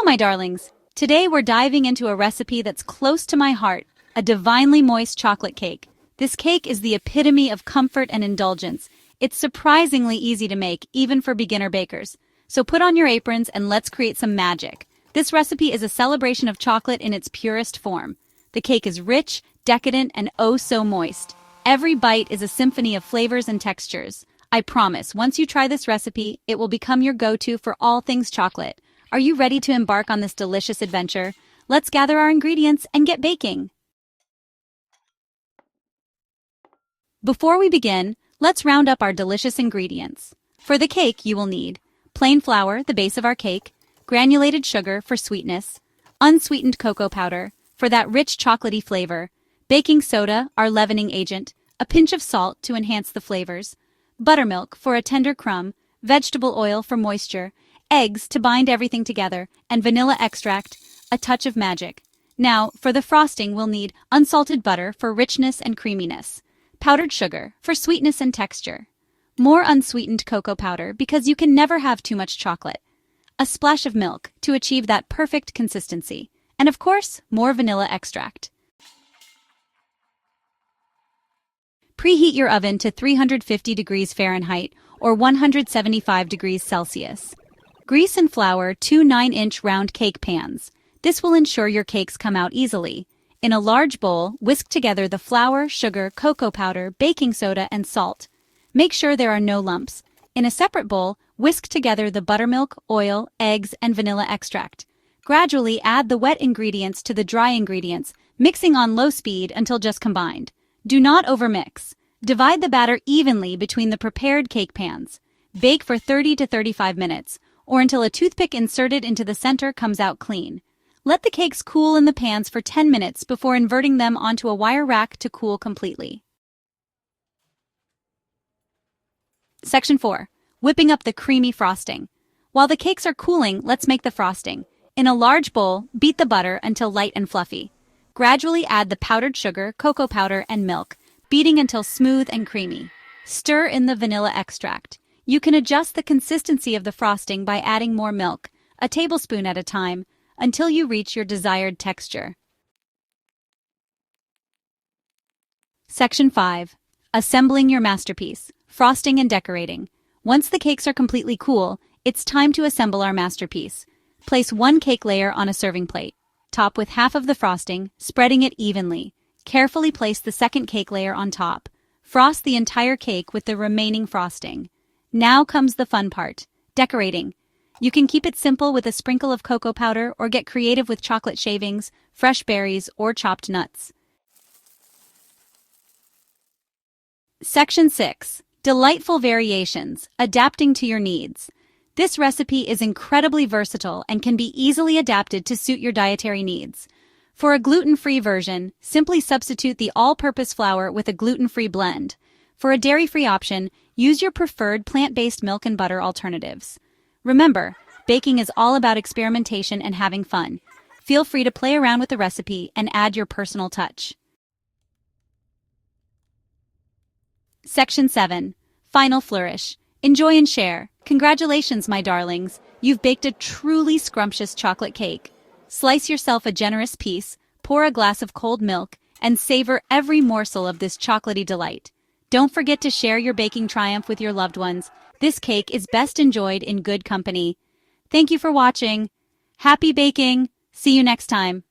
my darlings. Today we're diving into a recipe that's close to my heart, a divinely moist chocolate cake. This cake is the epitome of comfort and indulgence. It's surprisingly easy to make, even for beginner bakers. So put on your aprons and let's create some magic. This recipe is a celebration of chocolate in its purest form. The cake is rich, decadent, and oh so moist. Every bite is a symphony of flavors and textures. I promise, once you try this recipe, it will become your go-to for all things chocolate. Are you ready to embark on this delicious adventure? Let's gather our ingredients and get baking. Before we begin, let's round up our delicious ingredients. For the cake, you will need plain flour, the base of our cake, granulated sugar for sweetness, unsweetened cocoa powder for that rich chocolatey flavor, baking soda, our leavening agent, a pinch of salt to enhance the flavors, buttermilk for a tender crumb, vegetable oil for moisture, eggs to bind everything together, and vanilla extract, a touch of magic. Now, for the frosting, we'll need unsalted butter for richness and creaminess, powdered sugar for sweetness and texture, more unsweetened cocoa powder because you can never have too much chocolate, a splash of milk to achieve that perfect consistency, and of course, more vanilla extract. Preheat your oven to 350 degrees Fahrenheit or 175 degrees Celsius. Grease and flour 2 9-inch round cake pans. This will ensure your cakes come out easily. In a large bowl, whisk together the flour, sugar, cocoa powder, baking soda, and salt. Make sure there are no lumps. In a separate bowl, whisk together the buttermilk, oil, eggs, and vanilla extract. Gradually add the wet ingredients to the dry ingredients, mixing on low speed until just combined. Do not overmix. Divide the batter evenly between the prepared cake pans. Bake for 30 to 35 minutes, or until a toothpick inserted into the center comes out clean. Let the cakes cool in the pans for 10 minutes before inverting them onto a wire rack to cool completely. Section 4. Whipping up the creamy frosting. While the cakes are cooling, let's make the frosting. In a large bowl, beat the butter until light and fluffy. Gradually add the powdered sugar, cocoa powder, and milk, beating until smooth and creamy. Stir in the vanilla extract. You can adjust the consistency of the frosting by adding more milk, a tablespoon at a time, until you reach your desired texture. Section 5. Assembling your masterpiece, frosting and decorating. Once the cakes are completely cool, it's time to assemble our masterpiece. Place one cake layer on a serving plate. Top with half of the frosting, spreading it evenly. Carefully place the second cake layer on top. Frost the entire cake with the remaining frosting. Now comes the fun part, decorating. You can keep it simple with a sprinkle of cocoa powder or get creative with chocolate shavings, fresh berries, or chopped nuts. Section 6. Delightful variations, adapting to your needs. This recipe is incredibly versatile and can be easily adapted to suit your dietary needs. For a gluten-free version, simply substitute the all-purpose flour with a gluten-free blend. For a dairy-free option, use your preferred plant-based milk and butter alternatives. Remember, baking is all about experimentation and having fun. Feel free to play around with the recipe and add your personal touch. Section 7. Final flourish. Enjoy and share. Congratulations, my darlings. You've baked a truly scrumptious chocolate cake. Slice yourself a generous piece, pour a glass of cold milk, and savor every morsel of this chocolatey delight. Don't forget to share your baking triumph with your loved ones. This cake is best enjoyed in good company. Thank you for watching. Happy baking! See you next time.